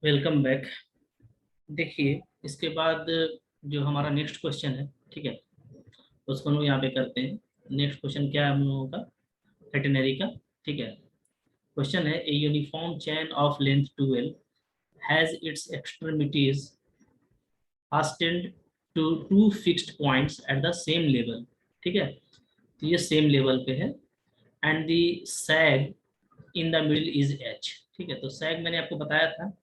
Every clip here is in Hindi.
Welcome back. देखिए, इसके बाद जो हमारा नेक्स्ट क्वेश्चन है, ठीक है, उसको हम लोग यहाँ पे करते हैं। नेक्स्ट क्वेश्चन क्या है हम लोगों का? वेटनरी का। ठीक है। क्वेश्चन है, a uniform chain of length 12 has its extremities fastened to two fixed points at the same level। ठीक है, तो ये सेम लेवल पे है। And the sag in the middle is H. ठीक है, तो सैग मैंने आपको बताया था।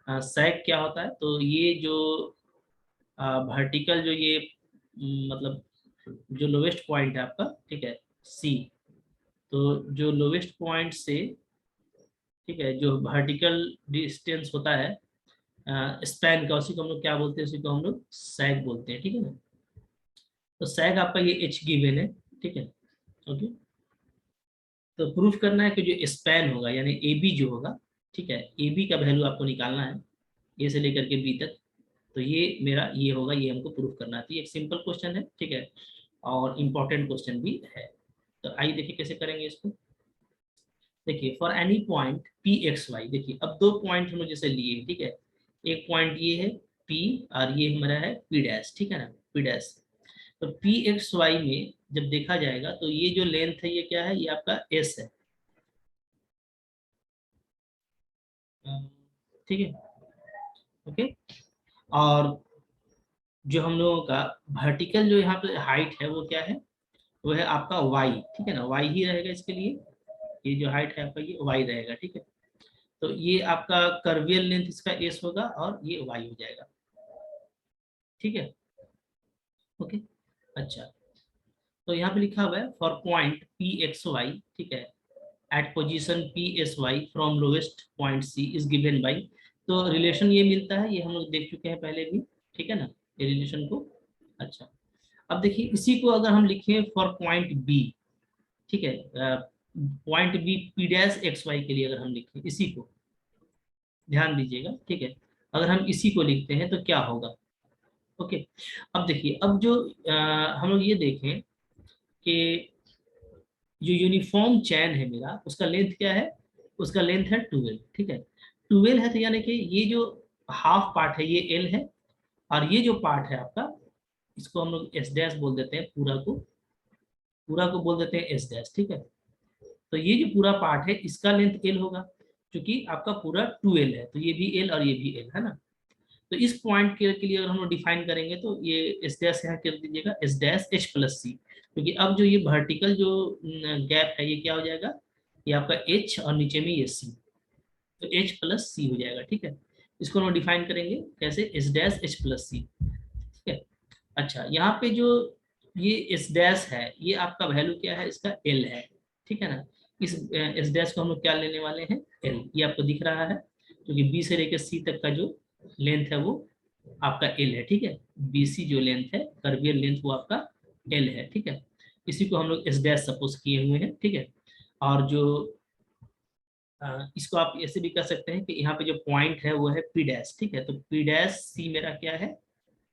सैग क्या होता है? तो ये जो वर्टिकल जो ये मतलब जो लोवेस्ट पॉइंट है आपका, ठीक है, सी। तो जो लोवेस्ट पॉइंट से, ठीक है, जो वर्टिकल डिस्टेंस होता है स्पैन का, उसी को हम लोग क्या बोलते हैं? उसी को हम लोग सैग बोलते हैं। ठीक है ना। तो सैग आपका ये एच गिवन है। ठीक है। ओके। तो प्रूफ करना है कि जो स्पैन होगा यानी ए बी जो होगा, ठीक है, ए बी का वैल्यू आपको निकालना है, ए से लेकर के बी तक। तो ये मेरा ये होगा, ये हमको प्रूफ करना है। तो ये एक सिंपल क्वेश्चन है, ठीक है, और इम्पोर्टेंट क्वेश्चन भी है। तो आइए देखिए कैसे करेंगे इसको। देखिए, for any point P X Y, देखिए अब दो पॉइंट हम लोग जैसे लिए, ठीक है, एक पॉइंट ये है पी और ये हमारा है पी डैश, ठीक है ना, पी डैश। तो पी एक्स वाई में जब देखा जाएगा तो ये जो लेंथ है ये क्या है? ये आपका एस है। ठीक है। ओके। और जो हम लोगों का वर्टिकल जो यहाँ पे हाइट है वो क्या है? वो है आपका वाई। ठीक है ना, वाई ही रहेगा इसके लिए। ये जो हाइट है आपका ये वाई रहेगा। ठीक है। तो ये आपका कर्वियल लेंथ इसका एस होगा और ये वाई हो जाएगा। ठीक है। ओके। अच्छा, तो यहाँ पे लिखा हुआ है for point P X Y, ठीक है, at position P S Y from lowest point C is given by. तो रिलेशन ये मिलता है, ये हम लोग देख चुके हैं पहले भी। ठीक है ना, ये रिलेशन को। अच्छा, अब देखिए इसी को अगर हम लिखें फॉर पॉइंट बी, ठीक है, point B P dash X Y के लिए अगर हम लिखें इसी को, ध्यान दीजिएगा, ठीक है, अगर हम इसी को लिखते हैं तो क्या होगा? ओके। अब देखिए, अब जो हम लोग ये देखें कि जो यूनिफॉर्म चैन है मेरा, उसका लेंथ क्या है? उसका लेंथ है 12। ठीक है, 12 है, तो यानी कि ये जो हाफ पार्ट है ये एल है, और ये जो पार्ट है आपका, इसको हम लोग एस डैश बोल देते हैं, पूरा को बोल देते हैं एस डैश। ठीक है, तो ये जो पूरा पार्ट है इसका लेंथ एल होगा, क्योंकि आपका पूरा 2L है, तो ये भी एल और ये भी एल है ना। तो इस पॉइंट के लिए अगर हम लोग डिफाइन करेंगे तो ये एस डैश यहाँ कर दीजिएगा, एस डैश एच प्लस सी, क्योंकि अब जो ये वर्टिकल जो गैप है ये क्या हो जाएगा? ये आपका एच और नीचे में ये सी, तो एच प्लस सी हो जाएगा। ठीक है, इसको हम डिफाइन करेंगे कैसे? एस डैश एच प्लस सी। ठीक है। अच्छा, यहाँ पे जो ये एस डैश है ये आपका वैल्यू क्या है? इसका एल है। ठीक है ना, इस एस डैश को हम लोग क्या लेने वाले हैं? एल। ये आपको दिख रहा है, क्योंकि बी से लेकर सी तक का जो लेंथ है वो आपका एल है। ठीक है, बी सी जो लेंथ है, कर्वियल लेंथ, वो आपका एल है। ठीक है, इसी को हम लोग एस डैश सपोज किए हुए हैं। ठीक है, और जो इसको आप ऐसे भी कर सकते हैं कि यहाँ पे जो पॉइंट है वो है पी डैश। ठीक है, तो पी डैश सी मेरा क्या है?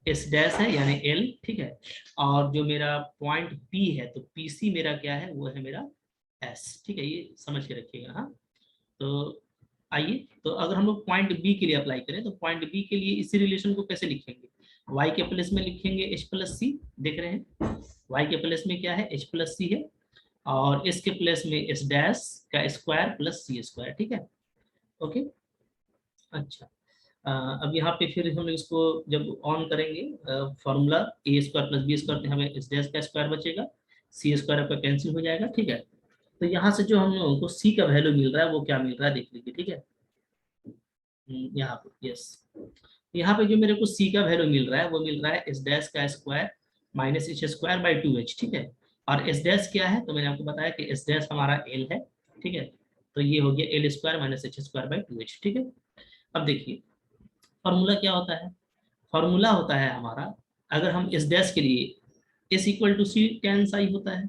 एस डैश है यानी एल। ठीक है, और जो मेरा पॉइंट पी है तो पी सी मेरा क्या है? वो है मेरा एस। ठीक है, ये समझ के रखिएगा। हाँ, तो आइए, तो अगर हम लोग पॉइंट बी के लिए अप्लाई करें तो पॉइंट बी के लिए इसी रिलेशन को कैसे लिखेंगे? वाई के प्लेस में लिखेंगे एच प्लस सी। देख रहे हैं, वाई के प्लेस में क्या है? एच प्लस सी है, और एस के प्लेस में एस डैश का स्क्वायर प्लस सी स्क्वायर। ठीक है। ओके। अच्छा, अब यहाँ पे फिर हम इसको जब ऑन करेंगे फॉर्मूला ए स्क्वायर प्लस बी स्क्वायर, हमें इस डैश का स्क्वायर बचेगा, सी स्क्वायर आपका कैंसिल हो जाएगा। ठीक है, तो यहाँ से जो हम लोगों को सी का वैल्यू मिल रहा है वो क्या मिल रहा है देख लीजिए। ठीक है, यहाँ पे यस, यहाँ पे जो मेरे को सी का वैल्यू मिल रहा है वो मिल रहा है एस डैश का square minus H square by 2h। ठीक है, और एस डैश क्या है? तो मैंने आपको बताया कि एस डैश हमारा एल है। ठीक है, तो ये हो गया L square minus H square by 2h। ठीक है, अब देखिए फॉर्मूला क्या होता है? फॉर्मूला होता है हमारा, अगर हम एस डैश के लिए S equal to C tan psi होता है,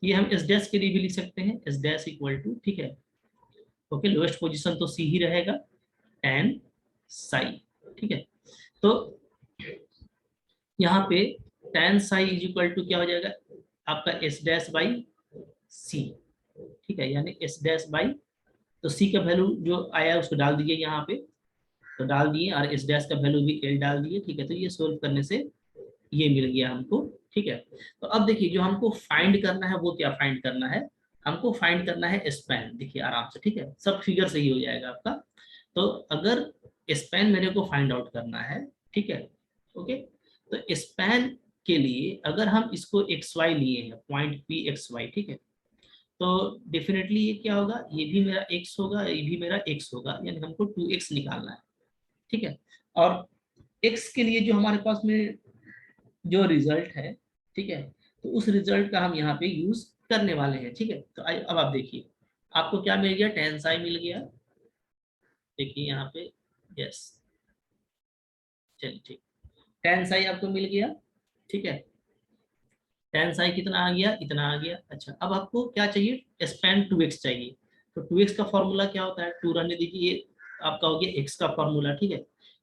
ये हम एस डैश के लिए भी लिख सकते हैं, एस डैश इक्वल टू, ठीक है, ओके, लोएस्ट पोजीशन तो सी ही रहेगा, टेन साई। ठीक है, तो यहाँ पे tan psi is equal to क्या हो जाएगा? आपका एस डैश बाई सी। ठीक है, यानी एस डैश बाई, तो सी का वैल्यू जो आया उसको डाल दीजिए यहाँ पे, तो डाल दिए और इस डैश का वैल्यू भी एल डाल दिए, ठीक है। तो ये सोल्व करने से ये मिल गया हमको, ठीक है। तो अब देखिए जो हमको फाइंड करना है वो क्या फाइंड करना है, हमको फाइंड करना है स्पैन। देखिए आराम से, ठीक है, सब फिगर सही हो जाएगा आपका। तो अगर स्पैन मेरे को फाइंड आउट करना है, ठीक है, ओके, तो स्पैन के लिए अगर हम इसको एक्स वाई लिए हैं, पॉइंट पी एक्स वाई, ठीक है, तो डेफिनेटली ये क्या होगा, ये भी मेरा एक्स होगा, ये भी मेरा एक्स होगा, यानी हमको 2x निकालना है, ठीक है। और x के लिए जो हमारे पास में जो रिजल्ट है, ठीक है, तो उस रिजल्ट का हम यहाँ पे यूज करने वाले हैं, ठीक है। तो अब आप देखिए आपको क्या मिल गया, टेन साई मिल गया, देखिए यहाँ पे, यस, चलिए ठीक, टेन साई आपको मिल गया, ठीक है। टेन साई कितना आ गया, इतना आ गया। अच्छा अब आपको क्या चाहिए, स्पैन 2x चाहिए। तो 2x का फॉर्मूला क्या होता है, 2 रहने दीजिए, ये आपका हो गया x का फॉर्मूला, ठीक है।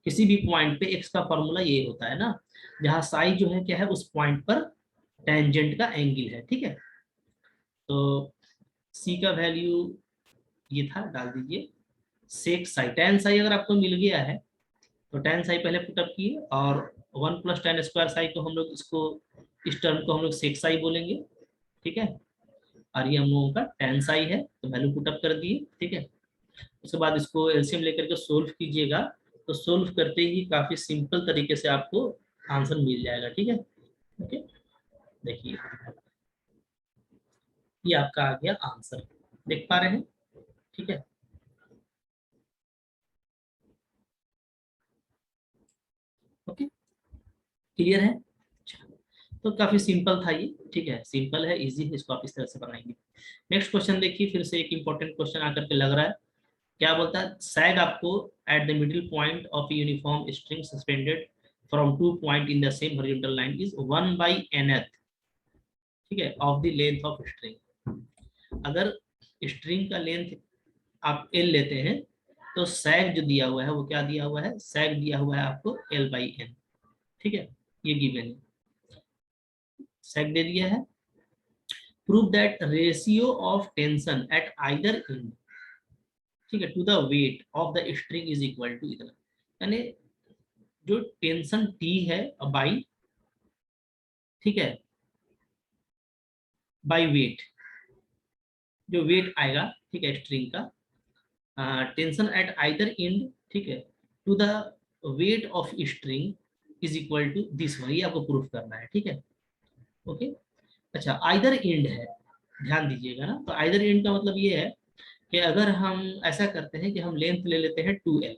किसी भी पॉइंट पे x का फॉर्मूला ये होता है ना, जहाँ साई जो है क्या है, उस पॉइंट पर टेंजेंट का एंगल है, ठीक है। तो c का वैल्यू ये था, डाल दीजिए सेक साई, टेन साई अगर आपको मिल गया है तो टेन साई पहले पुटअप किए, और 1 + tan स्क्वायर साई को हम लोग इसको, इस टर्म को हम लोग सेक साई बोलेंगे, ठीक है। और ये हम लोगों का टेन साई है, तो वैल्यू पुटअप कर दिए, ठीक है। उसके बाद इसको एलसीएम लेकर के सोल्व कीजिएगा, तो सोल्व करते ही काफी सिंपल तरीके से आपको आंसर मिल जाएगा, ठीक है। ओके, देखिए ये आपका आ गया आंसर, देख पा रहे हैं, ठीक है। ओके, क्लियर है। अच्छा, तो काफी सिंपल था ये, ठीक है, सिंपल है, इजी है, इसको आप इस तरह से बनाएंगे। नेक्स्ट क्वेश्चन देखिए, फिर से एक इंपॉर्टेंट क्वेश्चन आकर के लग रहा है। क्या बोलता है, सैग आपको at the middle point of uniform string suspended from 2 point in the same horizontal line is 1/nth, ठीक है, of the length of string. अगर स्ट्रिंग का लेंथ आप एल लेते हैं, तो सैग जो दिया हुआ है वो क्या दिया हुआ है, सैग दिया हुआ है आपको L/n, ठीक है, ये गिवन है, सैग दे दिया है। Prove that ratio of tension at either end, ठीक है, to the weight of the string is equal to इतना, यानी जो टेंशन टी है बाई, ठीक है, बाई वेट, जो वेट आएगा, ठीक है, स्ट्रिंग का, टेंशन एट आइदर एंड, ठीक है, to the weight of string is equal to this, वही आपको प्रूफ करना है, ठीक है। ओके, अच्छा आइदर एंड है, ध्यान दीजिएगा ना, तो आइदर एंड का मतलब ये है कि अगर हम ऐसा करते हैं कि हम लेंथ ले लेते हैं 2l,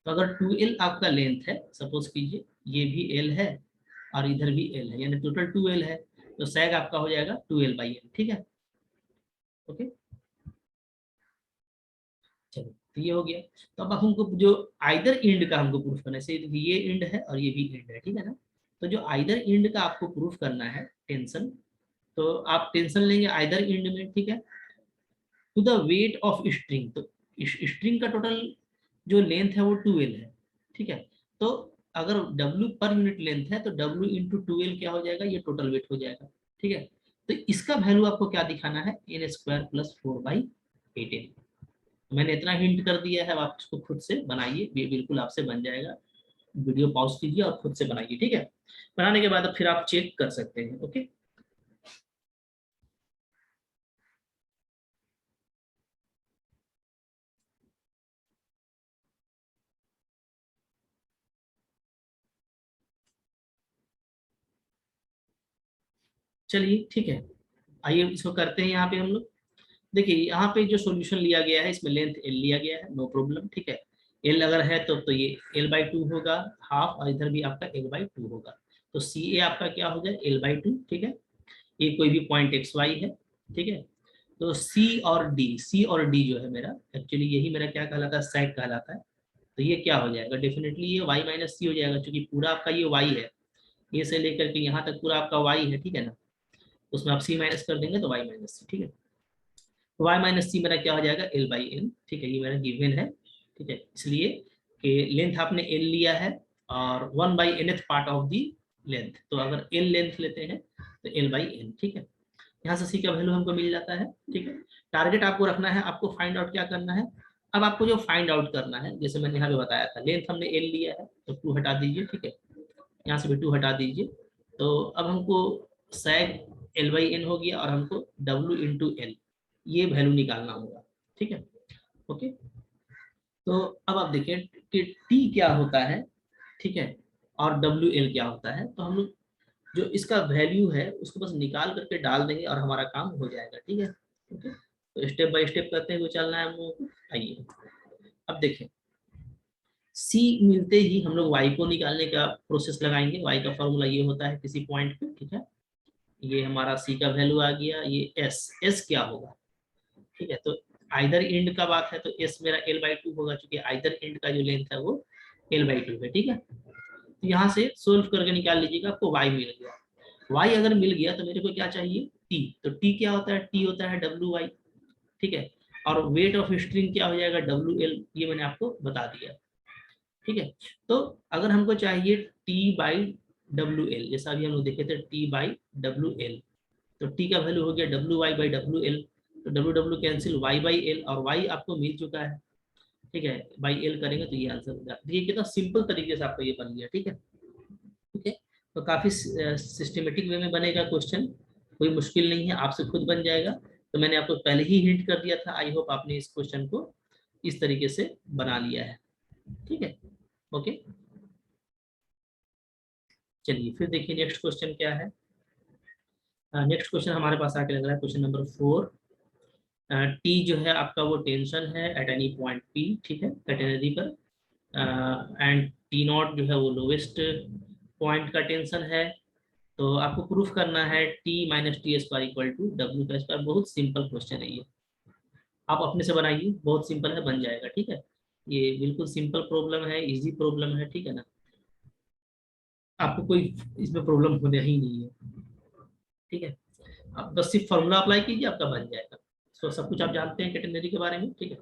तो अगर 2l आपका लेंथ है, सपोज कीजिए ये भी l है और इधर भी l है, यानी टोटल 2l है, तो सैग आपका हो जाएगा 2l/n, ठीक है। ओके, चलो तो ये हो गया। तो अब हमको जो आइदर एंड का हमको प्रूफ करना है, जैसे ये एंड है और ये भी एंड है, ठीक है ना। तो जो आइदर एंड का आपको प्रूफ करना है टेंशन, तो आप टेंशन लेंगे आइदर एंड में, ठीक है, to the weight of string, तो स्ट्रिंग का टोटल जो लेंथ है वो 2l है, ठीक है। तो अगर w पर यूनिट लेंथ है तो w इंटू 2l क्या हो जाएगा, ये टोटल वेट हो जाएगा, ठीक है। तो इसका वैल्यू आपको क्या दिखाना है, n² + 4/18। मैंने इतना हिंट कर दिया है, अब आप इसको खुद से बनाइए, ये बिल्कुल आपसे बन जाएगा। वीडियो पॉज कीजिए और खुद से बनाइए, ठीक है। बनाने के बाद अब फिर आप चेक कर सकते हैं। ओके, चलिए ठीक है, आइए इसको करते हैं यहाँ पे हम लोग। देखिए यहाँ पे जो सॉल्यूशन लिया गया है इसमें लेंथ एल लिया गया है, नो प्रॉब्लम, ठीक है। एल अगर है तो ये l/2 होगा हाफ, और इधर भी आपका l/2 होगा, तो सी ए आपका क्या हो जाए, l/2, ठीक है। ये कोई भी पॉइंट एक्स वाई है, ठीक है। तो सी और डी जो है मेरा, एक्चुअली यही मेरा क्या कहलाता है, सैग कहलाता है। तो ये क्या हो जाएगा, डेफिनेटली ये y - c हो जाएगा, क्योंकि पूरा आपका ये y है, ये से लेकर के यहाँ तक पूरा आपका y है, ठीक है ना। उसमें आप c माइनस कर देंगे तो y - c, ठीक है। y - c मेरा क्या हो जाएगा, l/n, ठीक है, ये मेरा गिवन है, ठीक है। इसलिए कि लेंथ आपने l लिया है और 1/nth part of the length, तो अगर l लेंथ लेते हैं तो l/n, ठीक है। यहाँ से c का वैल्यू हमको मिल जाता है, ठीक है। टारगेट आपको रखना है, आपको फाइंड आउट क्या करना है, अब आपको जो फाइंड आउट करना है, जैसे मैंने यहाँ पे बताया था, लेंथ हमने एल लिया है तो 2 हटा दीजिए, ठीक है, यहाँ से भी 2 हटा दीजिए। तो अब हमको सैग एल बाई एन हो गया और हमको डब्ल्यू इंटू एल ये वैल्यू निकालना होगा, ठीक है। ओके, तो अब आप देखिए कि टी क्या होता है, ठीक है, और डब्ल्यू एल क्या होता है। तो हम लोग जो इसका वैल्यू है उसको बस निकाल करके डाल देंगे और हमारा काम हो जाएगा, ठीक है। ओके, तो स्टेप बाय स्टेप करते हुए चलना है हम लोगों को। आइए अब देखें, सी मिलते ही हम लोग वाई को निकालने का प्रोसेस लगाएंगे। वाई का फॉर्मूला ये होता है किसी पॉइंट पे, ठीक है, ये हमारा सी का वैल्यू आ गया। ये एस, एस क्या होगा, ठीक है, तो आइदर एंड का बात है तो एस मेरा एल बाई टू होगा, क्योंकि आइदर एंड का जो लेंथ है वो एल बाई टू है, ठीक है। तो यहाँ से सोल्व करके निकाल लीजिएगा, आपको वाई मिल गया। वाई अगर मिल गया तो मेरे को क्या चाहिए, टी। तो टी क्या होता है, टी होता है डब्ल्यू वाई, ठीक है, और वेट ऑफ स्ट्रिंग क्या हो जाएगा, डब्ल्यू एल, ये मैंने आपको बता दिया, ठीक है। तो अगर हमको चाहिए टी बाई डब्ल्यू एल, जैसा अभी हम लोग देखे थे टी बाई डब्ल्यू एल, तो टी का वैल्यू हो गया W Y by W L. तो W W cancel, Y by L, और वाई आपको मिल चुका है, ठीक है, बाई एल करेंगे तो ये आंसर होगा। देखिए कितना सिंपल तरीके से आपको ये बन गया, ठीक है। ठीक है, तो काफी सिस्टमेटिक वे में बनेगा क्वेश्चन, कोई मुश्किल नहीं है, आपसे खुद बन जाएगा। तो मैंने आपको पहले ही हिंट कर दिया था, आई होप आपने इस क्वेश्चन को इस तरीके से बना लिया है, ठीक है। ओके, चलिए फिर देखिए नेक्स्ट क्वेश्चन क्या है। नेक्स्ट क्वेश्चन हमारे पास आके लग रहा है क्वेश्चन नंबर 4। टी जो है आपका वो टेंशन है एट एनी पॉइंट पी, ठीक है, कैटेनरी पर, एंड टी नॉट जो है वो लोवेस्ट पॉइंट का टेंशन है। तो आपको प्रूफ करना है T minus T square equal to W का स्क्वायर। बहुत सिंपल क्वेश्चन है ये, आप अपने से बनाइए, बहुत सिंपल है, बन जाएगा, ठीक है। ये बिल्कुल सिंपल प्रॉब्लम है, इजी प्रॉब्लम है, ठीक है ना, आपको कोई इसमें प्रॉब्लम होने ही नहीं है, ठीक है। आप बस सिर्फ फॉर्मूला अप्लाई कीजिए, आपका बन जाएगा। सो सब कुछ आप जानते हैं कैटेनरी के बारे में, ठीक है।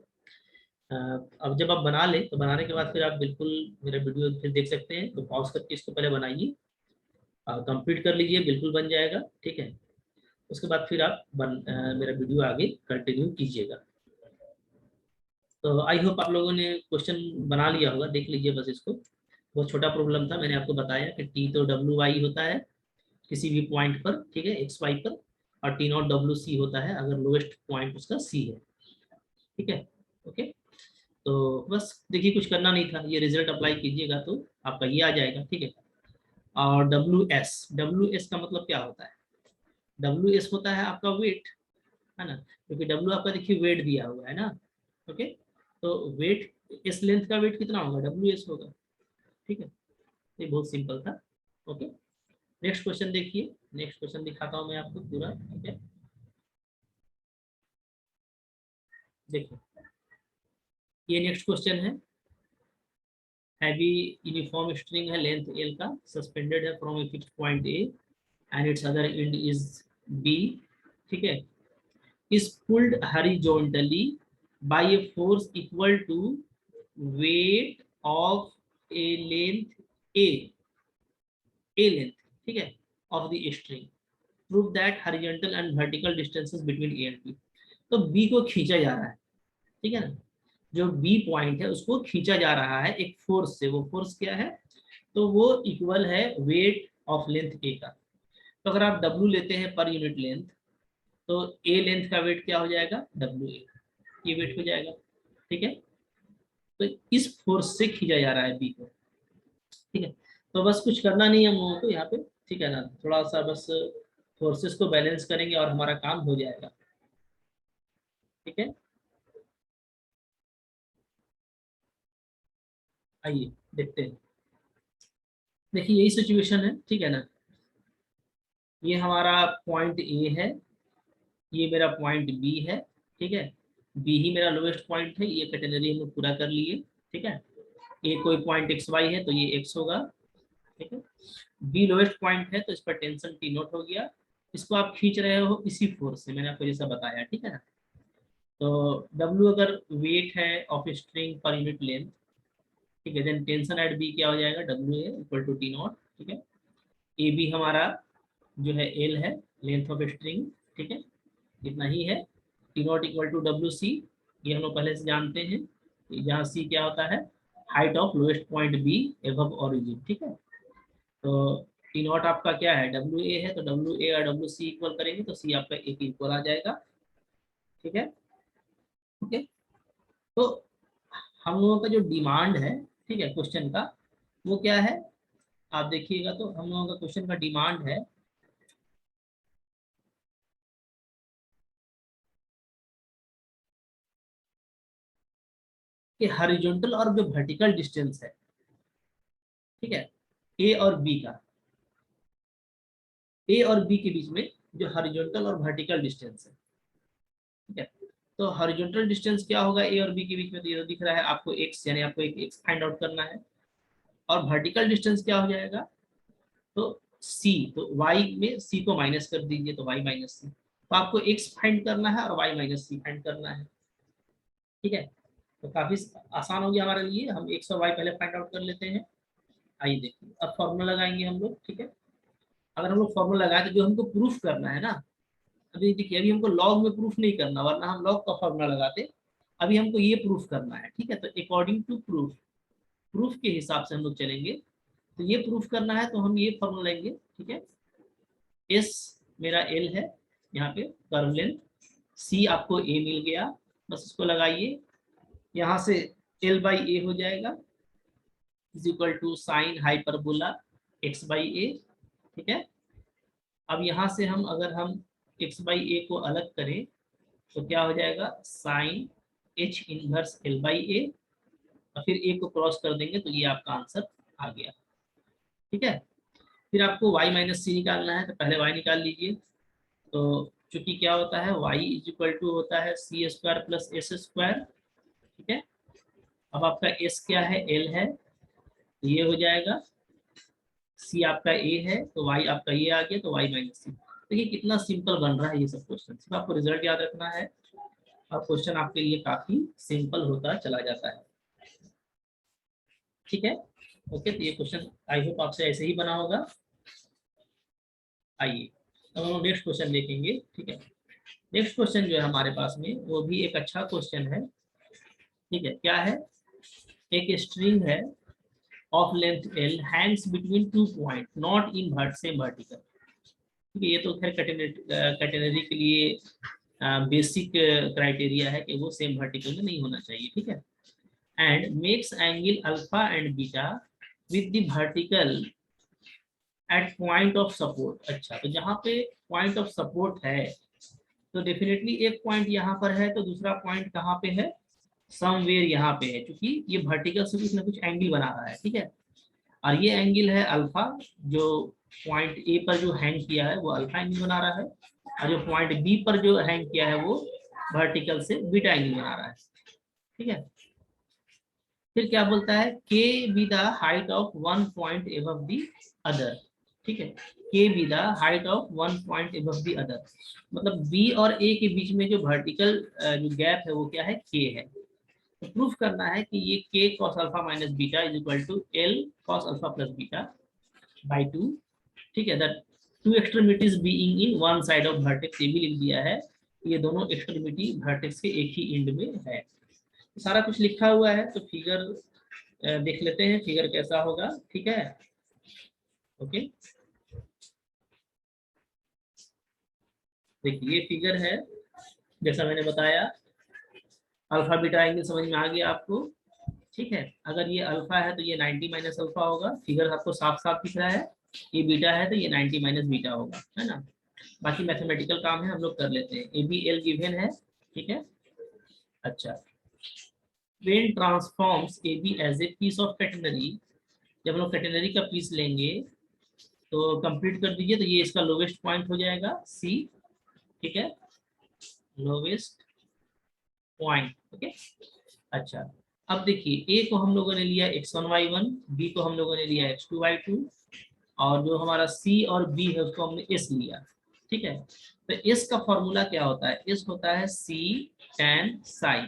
अब जब आप बना ले तो बनाने के बाद फिर आप बिल्कुल मेरा वीडियो फिर देख सकते हैं, तो पॉज करके इसको पहले बनाइए, कंप्लीट कर लीजिए, बिल्कुल बन जाएगा, ठीक है। उसके बाद फिर आप मेरा वीडियो आगे कंटिन्यू कीजिएगा। तो आई होप आप लोगों ने क्वेश्चन बना लिया होगा, देख लीजिए बस इसको। बहुत छोटा प्रॉब्लम था, मैंने आपको बताया कि टी तो डब्ल्यू वाई होता है किसी भी पॉइंट पर, ठीक है, एक्स वाई पर, और टी नॉट डब्ल्यू सी होता है अगर लोएस्ट पॉइंट उसका सी है, ठीक है। ओके, तो बस देखिए कुछ करना नहीं था, ये रिजल्ट अप्लाई कीजिएगा तो आपका ये आ जाएगा, ठीक है। और डब्ल्यू एस, डब्ल्यू एस का मतलब क्या होता है, डब्ल्यू एस होता है आपका वेट, है ना, क्योंकि डब्ल्यू आपका देखिए वेट दिया हुआ है ना। ओके, तो वेट, इस लेंथ का वेट कितना होगा, डब्ल्यू एस होगा, ठीक है। ये बहुत सिंपल था। ओके, नेक्स्ट क्वेश्चन देखिए, नेक्स्ट क्वेश्चन दिखाता हूँ मैं आपको पूरा, ठीक है। देखो ये नेक्स्ट क्वेश्चन है, हैवी यूनिफॉर्म स्ट्रिंग है, लेंथ एल का, सस्पेंडेड है from a fixed point A and its other end is B, ठीक है, is pulled horizontally by a force equal to weight of a length a, a length, ठीक है, of the string. Prove that horizontal and vertical distances between a and b. तो b को खींचा जा रहा है, ठीक है ना, जो b पॉइंट है उसको खींचा जा रहा है एक फोर्स से। वो फोर्स क्या है, तो वो इक्वल है वेट ऑफ लेंथ a का। तो अगर आप w लेते हैं पर यूनिट लेंथ, तो a लेंथ का वेट क्या हो जाएगा, डब्ल्यू ए, ये वेट हो जाएगा, ठीक है। तो इस फोर्स से खींचा जा रहा है बी को, ठीक है। तो बस कुछ करना नहीं है हम लोगों को यहाँ पे, ठीक है ना, थोड़ा सा बस फोर्सेस को बैलेंस करेंगे और हमारा काम हो जाएगा, ठीक है। आइए देखते हैं, देखिए यही सिचुएशन है, ठीक है ना, ये हमारा पॉइंट ए है, ये मेरा पॉइंट बी है, ठीक है, बी ही मेरा लोएस्ट पॉइंट है, ये कैटेगरी हम लोग पूरा कर लिए, ठीक है। ये कोई पॉइंट एक्स वाई है तो ये एक्स होगा, ठीक है। बी लोएस्ट पॉइंट है तो इस पर टेंशन टी नोट हो गया, इसको आप खींच रहे हो इसी फोर्स से, मैंने आपको जैसा बताया, ठीक है ना। तो डब्ल्यू अगर वेट है ऑफ स्ट्रिंग पर यूनिट लेंथ, ठीक है, देन टेंशन एट बी क्या हो जाएगा, W A equal to T naught, ठीक है। ए बी हमारा जो है एल है, लेंथ ऑफ स्ट्रिंग, ठीक है, इतना ही है। T naught equal to W C, ये हम लोग पहले से जानते हैं, जहाँ सी क्या होता है, height of lowest point B above origin, ठीक है। तो टी नॉट आपका क्या है, डब्ल्यू ए है, तो डब्ल्यू ए और डब्ल्यू सी इक्वल करेंगे तो सी आपका एक इक्वल आ जाएगा, ठीक है। ओके, तो हम लोगों का जो डिमांड है, ठीक है, क्वेश्चन का वो क्या है, आप देखिएगा तो हम लोगों का क्वेश्चन का डिमांड है कि हॉरिजॉन्टल और जो वर्टिकल डिस्टेंस है, ठीक है, ए और बी का, ए और बी के बीच में जो हॉरिजॉन्टल और वर्टिकल डिस्टेंस है, ठीक है। तो हॉरिजॉन्टल डिस्टेंस क्या होगा ए और बी के बीच में, तो ये तो दिख रहा है आपको एक्स, यानी आपको एक एक्स फाइंड आउट करना है। और वर्टिकल डिस्टेंस क्या हो जाएगा, तो सी, तो वाई में सी को माइनस कर दीजिए, तो वाई माइनस सी, तो आपको एक्स फाइंड करना है और वाई माइनस सी फाइंड करना है, ठीक है। तो काफी आसान हो गया हमारे लिए, हम एक्स और वाई पहले फाइंड आउट कर लेते हैं। आइए देखिए, अब फॉर्मूला लगाएंगे हम लोग, ठीक है। अगर हम लोग फॉर्मूला लगाए तो जो हमको प्रूफ करना है ना, अभी देखिए अभी हमको लॉग में प्रूफ नहीं करना, वरना हम लॉग का फॉर्मूला लगाते, अभी हमको ये प्रूफ करना है, ठीक है। तो अकॉर्डिंग टू प्रूफ, प्रूफ के हिसाब से हम लोग चलेंगे। तो ये प्रूफ करना है तो हम ये फॉर्मूला लेंगे, ठीक है। एस मेरा एल है यहाँ पे कर्व लेंथ, सी आपको ए मिल गया, बस इसको लगाइए, यहाँ से एल बाई ए हो जाएगा is equal to sine hyperbola x by A, ठीक है। अब यहाँ से हम अगर हम एक्स बाई ए को अलग करें तो क्या हो जाएगा, sine H inverse L by A, और फिर ए को क्रॉस कर देंगे तो ये आपका आंसर आ गया, ठीक है। फिर आपको y माइनस सी निकालना है, तो पहले y निकाल लीजिए। तो चूंकि क्या होता है, y इज इक्वल टू होता है सी स्क्वायर प्लस एस स्क्वायर, ठीक है। अब आपका s क्या है, l है, तो ये हो जाएगा, c आपका a है, तो y आपका ये आ गया, तो y माइनस सी। देखिए कितना सिंपल बन रहा है ये सब क्वेश्चन, सिर्फ आपको रिजल्ट याद रखना है और क्वेश्चन आपके लिए काफी सिंपल होता चला जाता है, ठीक है। ओके, तो ये क्वेश्चन आई होप आपसे ऐसे ही बना होगा। आइए अब हम नेक्स्ट क्वेश्चन देखेंगे, ठीक है। नेक्स्ट क्वेश्चन जो है हमारे पास में वो भी एक अच्छा क्वेश्चन है, ठीक है। क्या है, एक स्ट्रिंग है of length L Hanks between two point not in same vertical, ठीक है। ये तो खैर कैटेगरी के लिए बेसिक क्राइटेरिया है कि वो सेम वर्टिकल में नहीं होना चाहिए, ठीक है। And makes angle alpha and beta with the vertical eight point of support. अच्छा, तो जहाँ पे पॉइंट ऑफ सपोर्ट है तो डेफिनेटली एक पॉइंट यहाँ पर है, तो दूसरा पॉइंट कहाँ पे है, समवेयर यहाँ पे है, क्योंकि ये वर्टिकल से कुछ ना कुछ एंगल बना रहा है, ठीक है। और ये एंगल है अल्फा, जो पॉइंट ए पर जो हैंग किया है वो अल्फा एंगल बना रहा है, और जो पॉइंट बी पर जो हैंग किया है वो वर्टिकल से बीटा एंगल बना रहा है, ठीक है। फिर क्या बोलता है, के be the height of one point above the other, ठीक है। के be the height of one point above the other, मतलब बी और ए के बीच में जो वर्टिकल जो गैप है वो क्या है, के है। तो प्रूफ करना है कि ये K cos alpha minus beta is equal to L cos alpha plus beta by two, ठीक है। That two extremities being in one side of vertex, ये भी लिख दिया है, ये दोनों एक्सट्रीमिटी वर्टेक्स के एक ही एंड में है। सारा कुछ लिखा हुआ है, तो फिगर देख लेते हैं फिगर कैसा होगा, ठीक है। ओके, देखिए ये फिगर है, जैसा मैंने बताया, अल्फा बीटा एंगल समझ में आ गया आपको, ठीक है। अगर ये अल्फा है तो ये 90 माइनस अल्फा होगा, फिगर आपको साफ साफ दिख रहा है। ये बीटा है तो ये 90 माइनस बीटा होगा, है ना। बाकी मैथमेटिकल काम है हम लोग कर लेते हैं, ए बी एल गिवन है, ठीक है। अच्छा, when transforms A B as a piece of catenary, जब हम लोग कैटेनरी का पीस लेंगे तो कंप्लीट कर दीजिए, तो ये इसका लोवेस्ट पॉइंट हो जाएगा सी, ठीक है, लोवेस्ट पॉइंट, ओके। अच्छा, अब देखिए ए को हम लोगों ने लिया x1y1, बी को हम लोगों ने लिया x2y2, और जो हमारा सी और बी है उसको हमने एस लिया, ठीक है। तो एस का फॉर्मूला क्या होता है, एस होता है सी tan साई,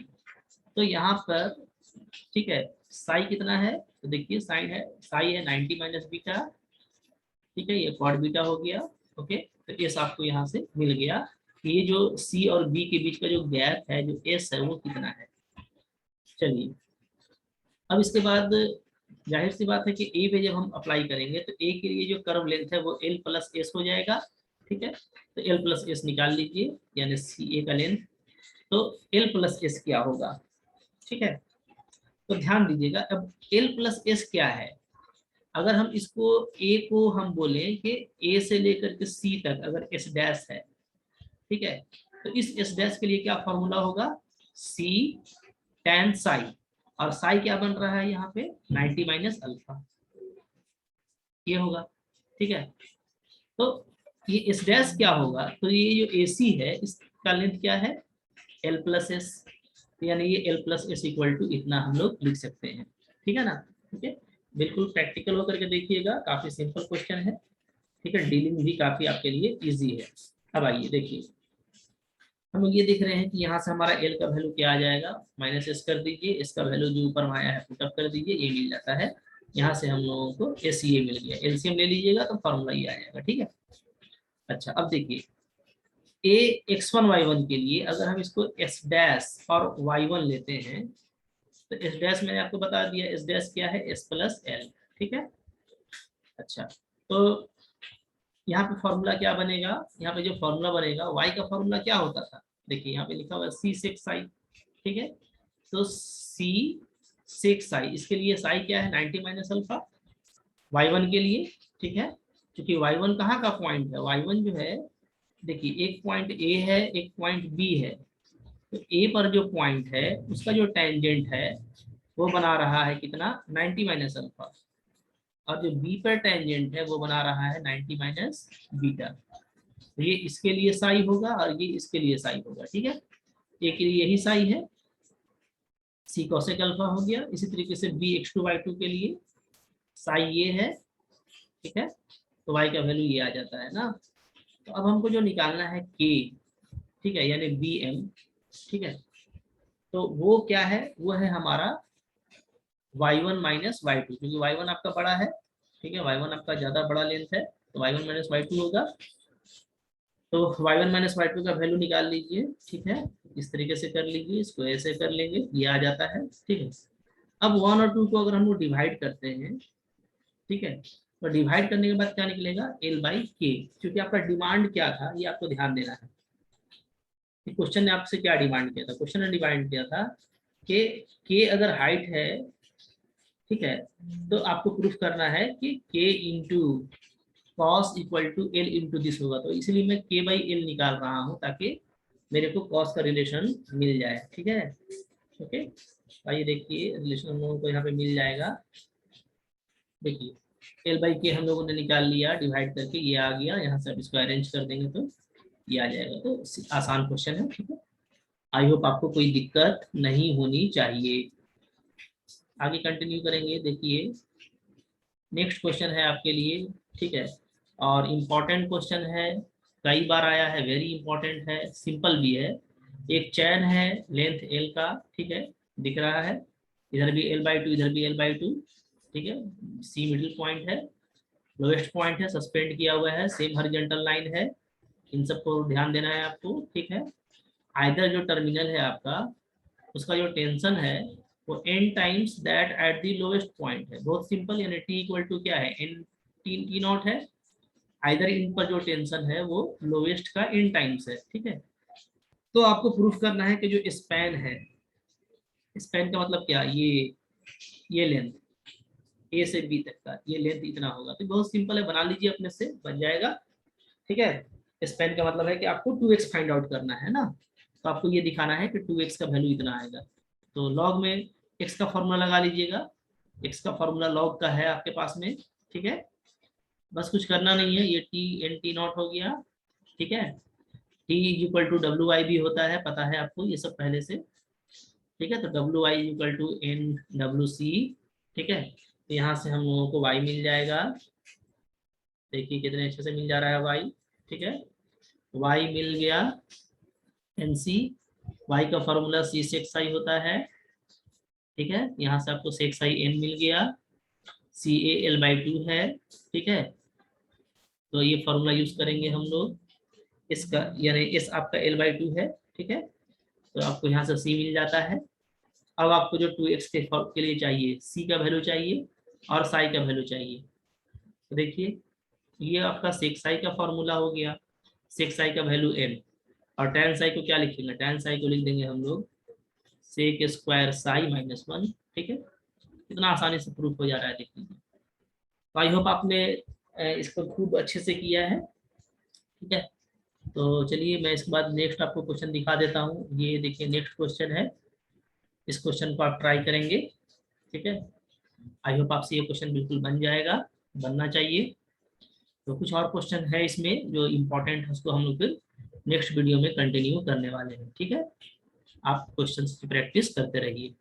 तो यहाँ पर, ठीक है, साई कितना है, तो देखिए साइन है, साई है 90 माइनस बीटा, ठीक है, ये क्वाड बीटा हो गया, ओके। तो एस आपको यहाँ से मिल गया, ये जो सी और बी के बीच का जो गैप है, जो एस है वो कितना है। चलिए अब इसके बाद जाहिर सी बात है कि ए पे जब हम अप्लाई करेंगे तो ए के लिए जो कर्व लेंथ है वो एल प्लस एस हो जाएगा, ठीक है। तो एल प्लस एस निकाल लीजिए, यानी सी ए का लेंथ, तो एल प्लस एस क्या होगा, ठीक है। तो ध्यान दीजिएगा, अब एल प्लस एस क्या है, अगर हम इसको ए को हम बोले कि ए से लेकर के सी तक अगर एस डैश है, ठीक है, तो इस एस डैश के लिए क्या फॉर्मूला होगा, सी tan साई, और साई क्या बन रहा है यहाँ पे 90 माइनस अल्फा, ये होगा, ठीक है। तो ये एस डैश क्या होगा, तो ये जो ए सी है इसका लेंथ क्या है, एल प्लस एस, यानी ये L plus S equal to इतना हम लोग लिख सकते हैं, ठीक है ना। ठीक है, बिल्कुल प्रैक्टिकल होकर के देखिएगा, काफी सिंपल क्वेश्चन है, ठीक है, डीलिंग भी काफी आपके लिए इजी है। अब आइए देखिए, हम लोग ये देख रहे हैं कि यहाँ से हमारा एल का वैल्यू क्या आ जाएगा, माइनस एस कर दीजिए, इसका वैल्यू जो ऊपर में आया है पुटअप कर दीजिए, ये मिल जाता है। यहाँ से हम लोगों को एस ए मिल गया, एलसीएम ले लीजिएगा तो फॉर्मूला ये आ जाएगा, ठीक है। अच्छा, अब देखिए ए x1 y1 के लिए अगर हम इसको एस डैश और y1 लेते हैं, तो एस डैश मैंने आपको बता दिया, एस डैश क्या है, एस प्लस एल, ठीक है। अच्छा, तो यहाँ पे फॉर्मूला क्या बनेगा, यहाँ पे जो फॉर्मूला बनेगा y का फॉर्मूला क्या होता था, देखिए यहाँ पे लिखा हुआ है सी सेक साई, ठीक है। तो सी सेक साई, इसके लिए साई क्या है 90 माइनस अल्फा, y1 के लिए, ठीक है। क्योंकि y1 कहाँ का पॉइंट है, y1 जो है, देखिए एक पॉइंट ए है एक पॉइंट बी है, तो ए पर जो पॉइंट है उसका जो टेंजेंट है वो बना रहा है कितना 90 माइनस अल्फा, और जो बी पर टेंजेंट है वो बना रहा है 90 माइनस बीटा। तो ये इसके लिए साई होगा और ये इसके लिए साई होगा, ठीक है। ए के लिए यही साई है, सी कोसेक अल्फा हो गया, इसी तरीके से बी x2 y2 के लिए साई ये है, ठीक है। तो y का वैल्यू ये आ जाता है ना। तो अब हमको जो निकालना है k, ठीक है, यानी बी एम, ठीक है। तो वो क्या है, वो है हमारा y1 माइनस y2, क्योंकि y1 आपका बड़ा है, ठीक है, y1 आपका ज्यादा बड़ा लेंथ है, तो y1 माइनस y2 होगा। तो y1 माइनस y2 का वैल्यू निकाल लीजिए, ठीक है, इस तरीके से कर लीजिए, इसको ऐसे कर लेंगे, ये आ जाता है, ठीक है। अब 1 और 2 को अगर हम लोग डिवाइड करते हैं, ठीक है, तो डिवाइड करने के बाद क्या निकलेगा, एल बाई के, क्योंकि आपका डिमांड क्या था ये आपको ध्यान देना है। क्वेश्चन ने आपसे क्या डिमांड किया था, क्वेश्चन ने डिमांड किया था कि के अगर हाइट है, ठीक है, तो आपको प्रूफ करना है कि K into cos equal to L into this होगा, तो इसलिए मैं के बाई एल निकाल रहा हूँ ताकि मेरे को कॉस का रिलेशन मिल जाए, ठीक है। ओके, आइए देखिए रिलेशन हम लोगों को यहाँ पे मिल जाएगा, देखिए एल बाई के हम लोगों ने निकाल लिया डिवाइड करके, ये आ गया, यहाँ से आप इसको अरेंज कर देंगे तो ये आ जाएगा, तो आसान क्वेश्चन है, ठीक है। आई होप आपको कोई दिक्कत नहीं होनी चाहिए। आगे कंटिन्यू करेंगे, देखिए नेक्स्ट क्वेश्चन है आपके लिए, ठीक है, और इम्पॉर्टेंट क्वेश्चन है, कई बार आया है, वेरी इंपॉर्टेंट है, सिंपल भी है। एक चैन है लेंथ एल का, ठीक है, दिख रहा है, इधर भी एल बाई टू इधर भी एल बाई टू, ठीक है, सी मिडिल पॉइंट है, लोएस्ट पॉइंट है, सस्पेंड किया हुआ है, सेम हॉरिजॉन्टल लाइन है, इन सबको ध्यान देना है आपको, ठीक है। आइदर जो टर्मिनल है आपका उसका जो टेंशन है वो n times that at the lowest point है, बहुत सिंपल, यानी t इक्वल टू क्या है n टी नॉट है, आइदर इन पर जो टेंशन है वो लोएस्ट का n टाइम्स है, ठीक है। तो आपको प्रूफ करना है कि जो स्पैन है, स्पैन का मतलब क्या, ये लेंथ ए से बी तक का ये लेंथ इतना होगा, तो बहुत सिंपल है, बना लीजिए अपने से बन जाएगा, ठीक है। स्पैन का मतलब है कि आपको 2x फाइंड आउट करना है ना, तो आपको ये दिखाना है कि 2x का वैल्यू इतना आएगा, तो लॉग में x का फॉर्मूला लगा लीजिएगा, x का फॉर्मूला लॉग का है आपके पास में, ठीक है। बस कुछ करना नहीं है, ये टी एन टी नॉट हो गया, ठीक है। T equal to W I भी होता है, पता है आपको ये सब पहले से, ठीक है। तो W I equal to N W C, ठीक है। तो यहाँ से हम लोगों को y मिल जाएगा, देखिए कितने अच्छे से मिल जा रहा है y, ठीक है, y मिल गया एन सी, वाई का फॉर्मूला सी सेक्स आई होता है, ठीक है। यहाँ से आपको सेक्स आई एन मिल गया, सी ए एल बाई टू है, ठीक है। तो ये फॉर्मूला यूज करेंगे हम लोग, इसका यानी इस आपका एल बाई टू है, ठीक है। तो आपको यहाँ से सी मिल जाता है, अब आपको जो 2x के लिए चाहिए, c का वैल्यू चाहिए और साई का वैल्यू चाहिए। तो देखिए ये आपका सेक साई का फॉर्मूला हो गया, सेक साई का वैल्यू m, और टेन साई को क्या लिखेंगे, टेन साई को लिख देंगे हम लोग सेक स्क्वायर साई माइनस 1। ठीक है, कितना आसानी से प्रूफ हो जा रहा है देखिए। तो आई होप आपने इसको खूब अच्छे से किया है। ठीक है, तो चलिए मैं इसके बाद नेक्स्ट आपको क्वेश्चन दिखा देता हूँ। ये देखिए नेक्स्ट क्वेश्चन है, इस क्वेश्चन को आप ट्राई करेंगे। ठीक है, आई होप आपसे ये क्वेश्चन बिल्कुल बन जाएगा, बनना चाहिए। तो कुछ और क्वेश्चन है इसमें जो इम्पोर्टेंट है, उसको हम लोग फिर नेक्स्ट वीडियो में कंटिन्यू करने वाले हैं। ठीक है, आप क्वेश्चंस की प्रैक्टिस करते रहिए।